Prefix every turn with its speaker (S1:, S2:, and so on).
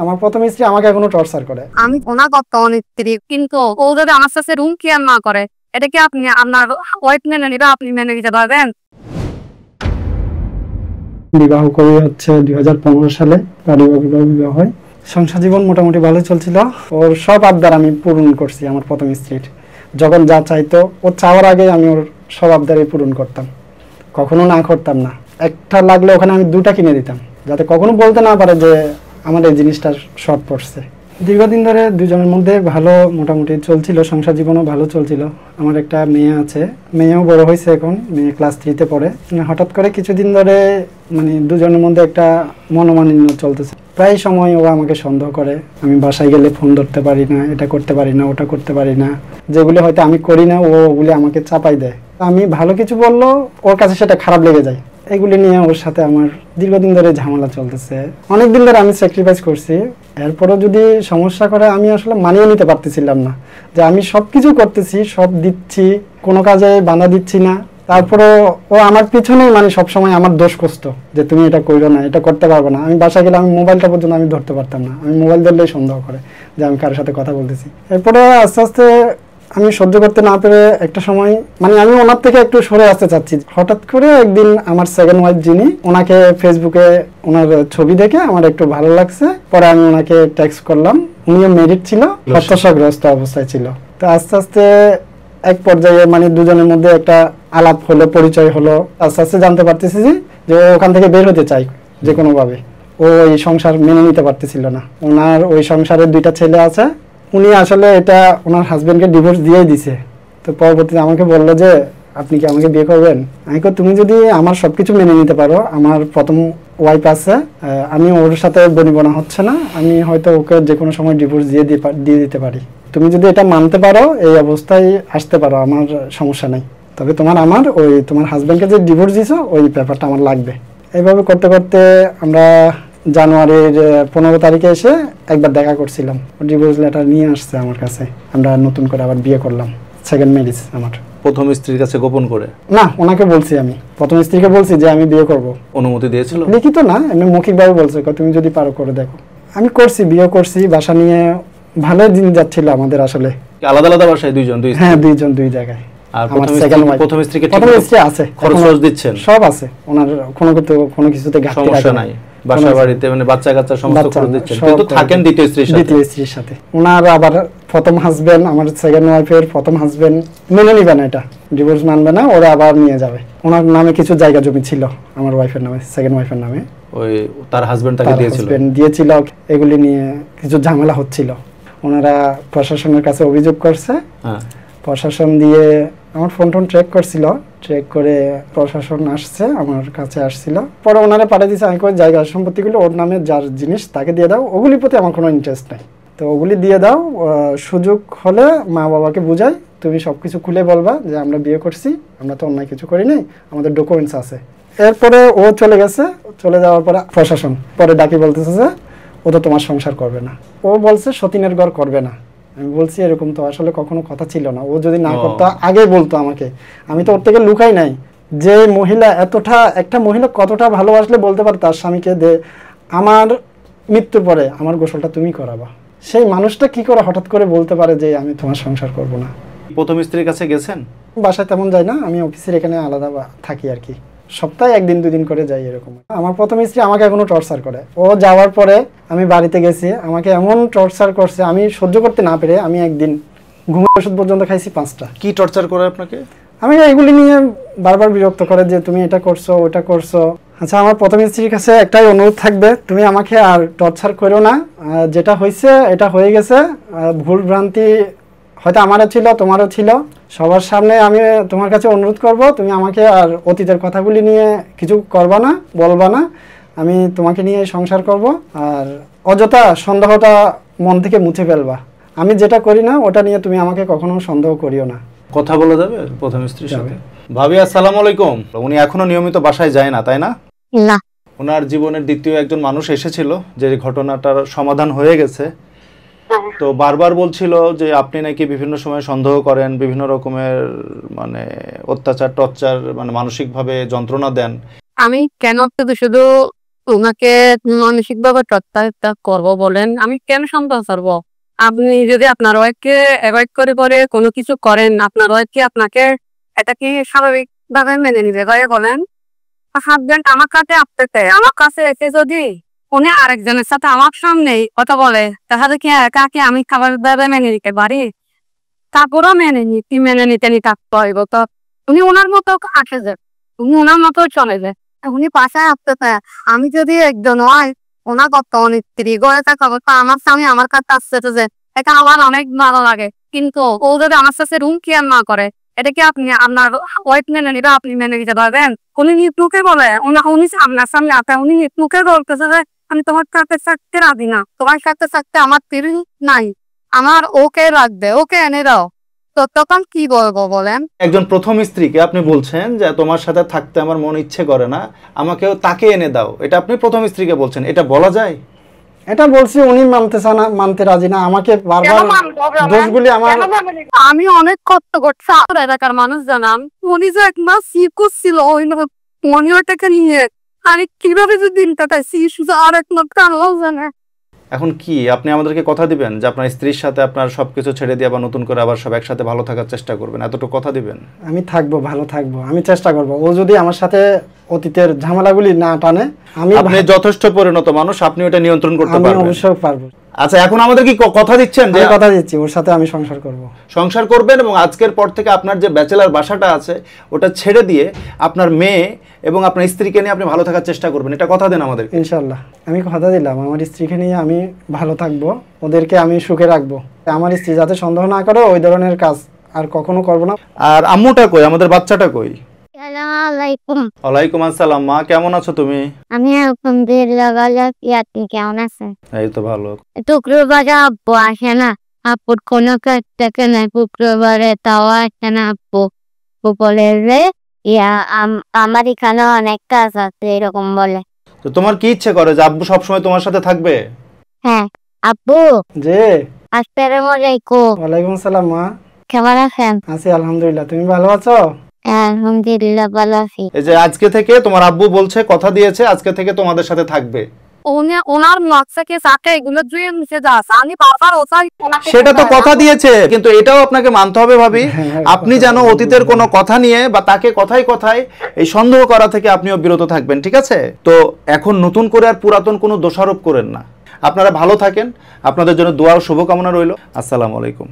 S1: আমার প্রথম স্ত্রী আমাকে এখনো টর্চার করে।
S2: আমি ওনা বর্তমান স্ত্রী, কিন্তু ও যদি আমার সাথে রুম কেয়ার না করে, এটা কি আপনি আপনার ওয়াইফ মেনে নিবে? আপনি মেনে নিতে পারবেন?
S1: বিবাহ করি হচ্ছে 2015 সালে, বিবাহ হয়। সংসার জীবন মোটামুটি ভালো চলছিল। ওর সব আবদার আমি পূরণ করছি আমার প্রথম স্ত্রীর। যখন যা চাইতো, ও চাওয়ার আগে আমি ওর সব আবদারই পূরণ করতাম, কখনো না করতাম না। একটা লাগলে ওখানে আমি দুটা কিনে দিতাম, যাতে কখনো বলতে না পারে যে আমার এই জিনিসটা শর্ট পড়ছে। দীর্ঘদিন ধরে দুজনের মধ্যে ভালো মোটামুটি চলছিল, সংসার জীবনও ভালো চলছিল। আমার একটা মেয়ে আছে, মেয়েও বড় হয়েছে, এখন মেয়ে ক্লাস 3-তে পড়ে। হঠাৎ করে কিছুদিন ধরে দুজনের মধ্যে একটা মনোমালিন্য চলতেছে। প্রায় সময় ও আমাকে সন্দেহ করে। আমি বাসায় গেলে ফোন ধরতে পারি না, এটা করতে পারি না, ওটা করতে পারি না, যেগুলো হয়তো আমি করি না ওগুলি আমাকে চাপাই দেয়। আমি ভালো কিছু বললেও ওর কাছে সেটা খারাপ লেগে যায়। এগুলি নিয়ে ওর সাথে আমার দীর্ঘদিন ধরে ঝামেলা চলতেছে। অনেকদিন ধরে আমি স্যাক্রিফাইস করছি, এরপরও যদি সমস্যা করে আমি আসলে মানিয়ে নিতে পারতেছিলাম না যে আমি সব কিছু করতেছি, সব দিচ্ছি, কোনো কাজে বাধা দিচ্ছি না, তারপরও ও আমার পিছনেই সবসময় আমার দোষ খুঁজতো যে তুমি এটা করো না, এটা করতে পারবে না। আমি বাসায় গেলে আমি মোবাইলটা পর্যন্ত আমি ধরতে পারতাম না, আমি মোবাইল ধরলেই সন্দেহ করে যে আমি কারোর সাথে কথা বলতেছি। এরপরে আস্তে আস্তে আমি সহ্য করতে না পেরে একটা সময় আমি ওনার থেকে একটু সরে আসতে চাচ্ছি। হঠাৎ করে একদিন আমার সেকেন্ড ওয়াইফ যিনি, ওনাকে ফেসবুকে ওনার ছবি দেখে আমার একটু ভালো লাগছে। পরে আমি ওনাকে টেক্সট করলাম। উনিও মেরিড ছিল, হতাশাগ্রস্ত অবস্থায় ছিল। তো আস্তে আস্তে এক পর্যায়ে দুজনের মধ্যে একটা আলাপ হলো, পরিচয় হলো। আস্তে আস্তে জানতে পারতেছি যে ও ওখান থেকে বের হতে চাই যে কোনো ভাবে। ও এই সংসার মেনে নিতে পারতেছিল না। ওনার ওই সংসারের 2টা ছেলে আছে। উনি আসলে এটা ওনার হাজবেন্ডকে ডিভোর্স দিয়েই দিছে। তো পরবর্তীতে আমাকে বললো যে আপনি কি আমাকে বিয়ে করবেন? আমি কই তুমি যদি আমার সবকিছু মেনে নিতে পারো, আমার প্রথম ওয়াইফ আছে, আমি ওর সাথে বনিবনা হচ্ছে না, আমি হয়তো ওকে যে কোনো সময় ডিভোর্স দিয়ে দিতে পারি। তুমি যদি এটা মানতে পারো, এই অবস্থায় আসতে পারো, আমার সমস্যা নেই। তবে তোমার হাজবেন্ডকে যে ডিভোর্স দিছো ওই পেপারটা আমার লাগবে। এইভাবে করতে করতে আমরা জানুয়ারির 15 তারিখে এসে একবার দেখা করছিলাম। ডিভোর্স লেটার নিয়ে আসছে আমার কাছে। আমরা নতুন করে আবার বিয়ে করলাম, সেকেন্ড ম্যারেজ আমার।
S3: প্রথম স্ত্রীর কাছে গোপন করে?
S1: না, ওনাকে বলছি, আমি প্রথম স্ত্রীকে বলছি যে আমি বিয়ে করব।
S3: অনুমতি দিয়েছিল?
S1: লিখিত না, এমনি মৌখিকভাবে বলছে তুমি যদি পারো করে দেখো। আমি করছি, বিয়ে করছি। বাসা নিয়ে ভালোই দিন যাচ্ছিল আমাদের। আসলে
S3: আলাদা আলাদা বাসায় দুইজন?
S1: হ্যাঁ, দুইজন দুই জায়গায়।
S3: আর প্রথম স্ত্রীকে
S1: আছে,
S3: খরচ দিচ্ছেন?
S1: সব আছে, ওনার কোনো কিছুতে
S3: সমস্যা নাই। বাসা বাড়িতে বাচ্চা কাচ্চা সমস্ত খরচ দিচ্ছেন, কিন্তু থাকেন দ্বিতীয় স্ত্রীর সাথে। ওনার আবার প্রথম হাজবেন্ড, আমার সেকেন্ড ওয়াইফের প্রথম হাজবেন্ড মেনে নিবে না, এটা ডিভোর্স মানবে না, ওরা আবার নিয়ে যাবে। ওনার নামে কিছু জায়গা জমি ছিল আমার ওয়াইফের নামে, সেকেন্ড ওয়াইফের নামে। ওই তার হাজবেন্ড তাকে
S1: দিয়েছিল। এগুলি নিয়ে কিছু ঝামেলা হচ্ছিল। ওনারা প্রশাসনের কাছে অভিযোগ করছে। প্রশাসন দিয়ে আমার ফোন ট্র্যাক করছিল, ট্র্যাক করে প্রশাসন আসছে, আমার কাছে আসছিল। পরে ওনারা পাঠিয়ে দিচ্ছে। আমি কই জায়গা সম্পত্তিগুলো ওর নামে, যার জিনিস তাকে দিয়ে দাও, ওগুলির প্রতি আমার কোনো ইন্টারেস্ট নাই। তো ওগুলি দিয়ে দাও, সুযোগ হলে মা বাবাকে বুঝাই, তুমি সব কিছু খুলে বলবা যে আমরা বিয়ে করছি, আমরা তো অন্যায় কিছু করি নাই, আমাদের ডকুমেন্টস আছে। এরপরে ও চলে গেছে। চলে যাওয়ার পরে প্রশাসন পরে ডাকি বলতেছে যে ও তো তোমার সংসার করবে না। ও বলছে সতীনের ঘর করবে না। আমি বলছি এরকম তো আসলে কখনো কথা ছিল না। ও যদি না করতো আগে বলতো আমাকে, আমি তো ওর থেকে লুকাই নাই। যে মহিলা একটা মহিলা কতটা ভালোবাসলে বলতে পারে তার স্বামীকে যে আমার মৃত্যুর পরে আমার গোসলটা তুমি করাবা, সেই মানুষটা কি করে হঠাৎ করে বলতে পারে যে আমি তোমার সংসার করব না?
S3: প্রথম স্ত্রীর কাছে গেছেন?
S1: বাসায় তেমন যাই না, আমি অফিসের এখানে আলাদা থাকি আর কি। সপ্তাহে 1-2 দিন করে যাই এরকম। আমার প্রথম স্ত্রী আমাকে এখনো টর্চার করে। ও যাওয়ার পরে আমি বাড়িতে গেছি, আমাকে এমন টর্চার করছে, আমি সহ্য করতে না পেরে আমি একদিন ঘুমের ওষুধ পর্যন্ত খাইছি 5টা।
S3: কি টর্চার করে আপনাকে?
S1: আমি এগুলি নিয়ে বারবার বিরক্ত করে যে তুমি এটা করছো, ওটা করছো। আচ্ছা, আমার প্রথম স্ত্রীর কাছে একটাই অনুরোধ থাকবে, তুমি আমাকে আর টর্চার করো না। যেটা হয়েছে এটা হয়ে গেছে। ভুল ভ্রান্তি হয়তো আমারও ছিল, তোমারও ছিল। সবার সামনে আমি তোমার কাছে অনুরোধ করব, তুমি আমাকে আর অতীতের কথাগুলি নিয়ে কিছু করবা না, বলবা না। আমি তোমাকে নিয়ে সংসার করব। আর অযথা সন্দেহটা মন থেকে মুছে ফেলবা। আমি যেটা করি না ওটা নিয়ে তুমি আমাকে কখনো সন্দেহ করিও না।
S3: কথা বলা যাবে প্রথম স্ত্রীর সাথে? ভাবি আসসালামু আলাইকুম। উনি এখনো নিয়মিত বাসায় যায় না, তাই না?
S2: না।
S3: ওনার জীবনের দ্বিতীয় একজন মানুষ এসেছিল, যে ঘটনাটার সমাধান হয়ে গেছে। তো বারবার বলছিল যে আপনি নাকি বিভিন্ন সময় সন্দেহ করেন, বিভিন্ন রকমের অত্যাচার টর্চার, মানসিকভাবে যন্ত্রণা দেন।
S2: আমি কেন শুধু ওনাকে মানসিক ভাবে টর্চার করবো বলেন? আমি কেন সন্দেহ করবো? আপনি যদি আপনার ওয়াইফকে অ্যাভয়েড করে পরে কোনো কিছু করেন, আপনার ওয়াইফ কি আপনাকে এটা কি স্বাভাবিক ভাবে মেনে নিবে ভাই বলেন? হাজবেন্ড আমার কাছে আসতেছে, আমার কাছে এসে যদি উনি আরেকজনের সাথে আমার সামনেই কথা বলে, তাহলে কি একাকে আমি খাবার ভাবে মেনে নিতে পারি? তারপরও মেনে নিতে থাকতে হইব। তো উনি ওনার মতো আসে যে, উনি ওনার মতো চলে যায়, উনি পাশায় আসতেছে। আমি যদি একজন হয় ওনার বর্তমানে স্ত্রী গড়ে থাকা অবস্থা আমার স্বামী আমার কাছে আসতেছে যে, এটা আমার অনেক ভালো লাগে। কিন্তু ও যদি আমার সাথে রুম কেয়ার না করে, এটা কি আপনি আপনার ওয়াইফ মেনে নিবে? আপনি মেনে নিতে পারবেন? উনি নিতুকে বলে, উনি আপনার সামনে আসে, উনি নিতুকে বলতেছে যে আমি তোমার সাথে থাকতে রাজি না, তোমার সাথে থাকতে আমার ফিলিং নাই, আমার ওকে লাগবে, ওকে এনে দাও। তো তখন কি বলবো বলেন?
S3: একজন প্রথম স্ত্রীকে আপনি বলছেন যে তোমার সাথে থাকতে আমার মন ইচ্ছে করে না, আমাকেও তাকে এনে দাও, এটা আপনি প্রথম স্ত্রীকে বলছেন, এটা বলা যায়?
S1: এটা বলছি, উনি মানতে রাজি না, আমাকে বারবার দোষগুলি আমার।
S2: আমি অনেক কষ্ট করছি এলাকার মানুষ জানাম, উনি যে একবার সিকুস ছিল ওই মনি ওটাকে নিয়ে আমি কিভাবে যে দিন কাটাইছি শুধু আর একমাত্র আল্লাহ জানে।
S3: এখন কি আপনি আমাদেরকে কথা দিবেন যে আপনার স্ত্রীর সাথে আপনার সবকিছু ছেড়ে দিয়ে আবার নতুন করে আবার সব একসাথে ভালো থাকার চেষ্টা করবেন? এতটুকু কথা দিবেন?
S1: আমি থাকবো, ভালো থাকবো, আমি চেষ্টা করব। ও যদি আমার সাথে অতীতের ঝামেলাগুলি না টানে,
S3: আপনি যথেষ্ট পরিণত মানুষ, আপনি ওটা নিয়ন্ত্রণ করতে পারবেন।
S1: আমি অবশ্যই পারবো।
S3: আচ্ছা, এখন আমাদের কি কথা দিচ্ছেন যে?
S1: কথা দিচ্ছি, ওর সাথে আমি সংসার করব।
S3: সংসার করবেন এবং আজকের পর থেকে আপনার যে ব্যাচেলর বাসাটা আছে ওটা ছেড়ে দিয়ে আপনার মেয়ে এবং আপনার স্ত্রীকে নিয়ে আপনি ভালো থাকার চেষ্টা করবেন, এটা কথা দেন আমাদের।
S1: ইনশাআল্লাহ আমি কথা দিলাম, আমার স্ত্রীকে নিয়ে আমি ভালো থাকবো, ওদেরকে আমি সুখে রাখবো। আমার স্ত্রী যাতে সন্দেহ না করে ওই ধরনের কাজ আর কখনো করব না।
S3: আর আম্মুটা কই, আমাদের বাচ্চাটা কই?
S2: আসসালামালাইকুম।
S3: ওয়ালাইকুম আসসালাম। মা কেমন আছো তুমি?
S2: আমি আলহামদুলিল্লাহ ভালো আছি, আপনি কেমন আছেন?
S3: এই তো ভালো।
S2: শুক্রবারে আব্বু আসে না, আপুর কোনো কাজ থাকে না, শুক্রবারে তাও আসে না আব্বু। বলে যে আমার এখানে অনেক কাজ আছে এরকম বলে।
S3: তো তোমার কি ইচ্ছে করে যে আব্বু সবসময় তোমার সাথে থাকবে?
S2: হ্যাঁ আব্বু।
S1: যে
S2: আসসালামু আলাইকুম।
S1: ওয়ালাইকুম আসসালাম। মা
S2: কেমন আছেন?
S1: আছি আলহামদুলিল্লাহ, তুমি ভালো আছো?
S2: আলহামদুলিল্লাহ ভালো আছি।
S3: এই যে আজকে থেকে তোমার আব্বু বলছে, কথা দিয়েছে আজকে থেকে তোমাদের সাথে থাকবে।
S2: ওনার নকশাকে সাথে এগুলো জুয়ে মিশে যাচ্ছে, আমি বারবার ওসাই।
S3: সেটা তো কথা দিয়েছে, কিন্তু এটাও আপনাকে মানতে হবে ভাবি, আপনি যেন অতীতের কোনো কথা নিয়ে বা তাকে কথায় কথায় এই সন্দেহ করা থেকে আপনিও বিরত থাকবেন, ঠিক আছে? তো এখন নতুন করে আর পুরাতন কোনো দোষারোপ করেন না। আপনারা ভালো থাকেন, আপনাদের জন্য দোয়া ও শুভকামনা রইল। আসসালামু আলাইকুম।